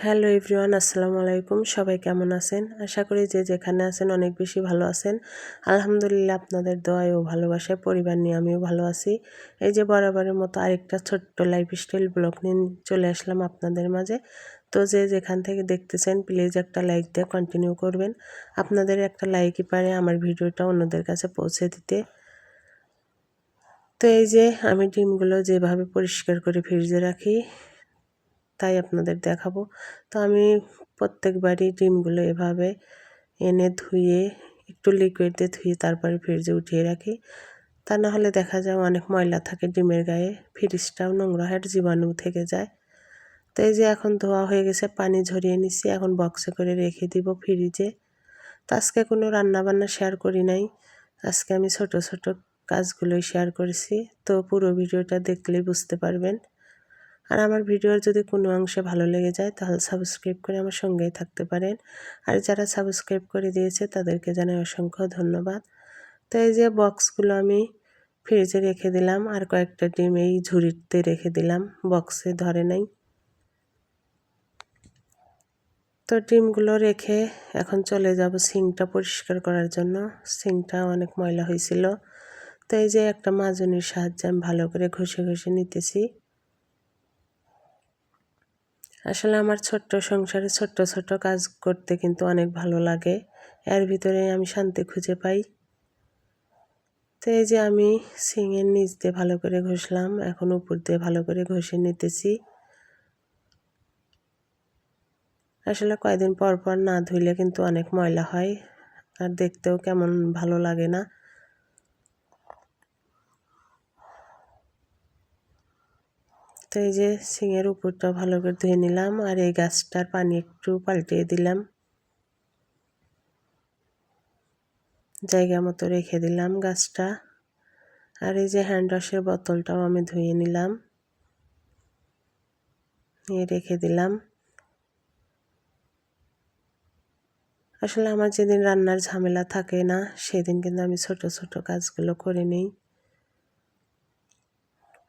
Hello everyone, আসসালামু আলাইকুম। সবাই কেমন আছেন? আশা করি যে যেখানে আছেন অনেক বেশি ভালো আছেন। আলহামদুলিল্লাহ, আপনাদের দোয়ায় ও ভালোবাসায় পরিবার নিয়ে আমিও ভালো আছি। এই যে বরাবরের মতো আরেকটা ছোট্ট লাইফস্টাইল ব্লগ নিয়ে চলে আসলাম আপনাদের মাঝে। তো যে যেখান থেকে দেখতেছেন প্লিজ একটা লাইক দিয়ে কন্টিনিউ করবেন। আপনাদের একটা লাইকই পারে আমার ভিডিওটা অন্যদের কাছে পৌঁছে দিতে। তো এই যে আমি ডিমগুলো যেভাবে পরিষ্কার করে ফ্রিজে রাখি তাই আপনাদের দেখাবো। তো আমি প্রত্যেকবারই ডিমগুলো এভাবে এনে ধুয়ে একটু লিকুইড দিয়ে ধুয়ে তারপরে ফ্রিজে উঠিয়ে রাখি। তা না হলে দেখা যায় অনেক ময়লা থাকে ডিমের গায়ে, ফ্রিজটাও নোংরা হয়, জীবাণু থেকে যায়। তো এই যে এখন ধোয়া হয়ে গেছে, পানি ঝরিয়ে নিচ্ছি, এখন বক্সে করে রেখে দিব ফ্রিজে। তো আজকে কোনো রান্নাবান্না শেয়ার করি নাই, আজকে আমি ছোট ছোট কাজগুলোই শেয়ার করেছি। তো পুরো ভিডিওটা দেখলেই বুঝতে পারবেন। আর আমার ভিডিওর যদি কোনো অংশে ভালো লেগে যায় তাহলে সাবস্ক্রাইব করে আমার সঙ্গেই থাকতে পারেন। আর যারা সাবস্ক্রাইব করে দিয়েছে তাদেরকে জানাই অসংখ্য ধন্যবাদ। তো এই যে বক্সগুলো আমি ফ্রিজে রেখে দিলাম, আর কয়েকটা ডিম এই ঝুড়িতে রেখে দিলাম, বক্সে ধরে নাই। তো ডিমগুলো রেখে এখন চলে যাব সিঙ্কটা পরিষ্কার করার জন্য। সিঙ্কটা অনেক ময়লা হয়েছিল। তো এই যে একটা মাজনির সাহায্যে আমি ভালো করে ঘষে ঘষে নিতেছি। আসলে আমার ছোট্ট সংসারে ছোট্ট ছোট্ট কাজ করতে কিন্তু অনেক ভালো লাগে, এর ভিতরে আমি শান্তি খুঁজে পাই। তো এই যে আমি সিংয়ের নিচ দিয়ে ভালো করে ঘষলাম, এখন উপর দিয়ে ভালো করে ঘষে নিতেছি। আসলে কয়েকদিন পর পর না ধুইলে কিন্তু অনেক ময়লা হয়, আর দেখতেও কেমন ভালো লাগে না। তো এই যে সিংয়ের উপরটা ভালো করে ধুয়ে নিলাম, আর এই গাছটার পানি একটু পাল্টিয়ে দিলাম, জায়গা মতো রেখে দিলাম গাছটা। আর এই যে হ্যান্ড ওয়াশের বোতলটাও আমি ধুয়ে নিলাম, নিয়ে রেখে দিলাম। আসলে আমার যেদিন রান্নার ঝামেলা থাকে না সেদিন কিন্তু আমি ছোট ছোট কাজগুলো করে নিই,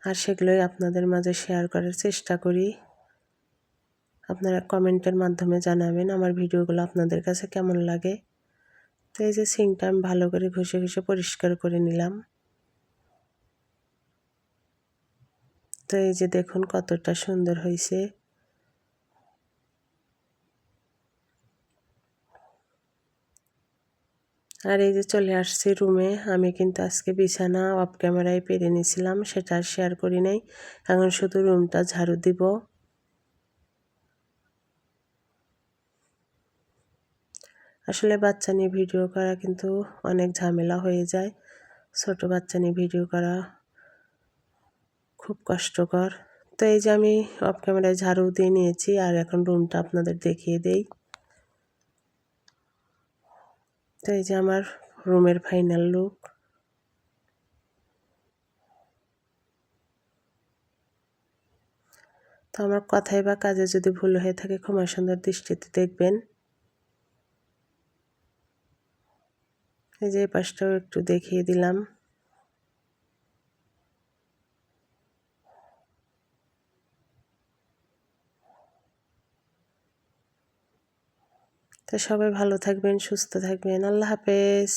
আর সেগুলোই আপনাদের মাঝে শেয়ার করার চেষ্টা করি। আপনারা কমেন্টের মাধ্যমে জানাবেন আমার ভিডিওগুলো আপনাদের কাছে কেমন লাগে। তো এই যে সিঙ্কটা আমি ভালো করে ঘষে ঘষে পরিষ্কার করে নিলাম। তো এই যে দেখুন কতটা সুন্দর হয়েছে। আর এই যে চলে আসছি রুমে। আমি কিন্তু আজকে বিছানা অফ ক্যামেরায় পেরে নিয়েছিলাম, সেটা আর শেয়ার করি নাই। এখন শুধু রুমটা ঝাড়ু দিব। আসলে বাচ্চা নিয়ে ভিডিও করা কিন্তু অনেক ঝামেলা হয়ে যায়। ছোট বাচ্চা নিয়ে ভিডিও করা খুব কষ্টকর। তো এই যে আমি অফ ক্যামেরায় ঝাড়ু দিয়ে নিয়েছি, আর এখন রুমটা আপনাদের দেখিয়ে দেই। তো এই যে আমার রুমের ফাইনাল লুক। তো আমার কথায় বা কাজে যদি ভুল হয়ে থাকে ক্ষমা সুন্দর দৃষ্টিতে দেখবেন। এই যে এই পাশটাও একটু দেখিয়ে দিলাম। তো সবাই ভালো থাকবেন, সুস্থ থাকবেন। আল্লাহ হাফেজ।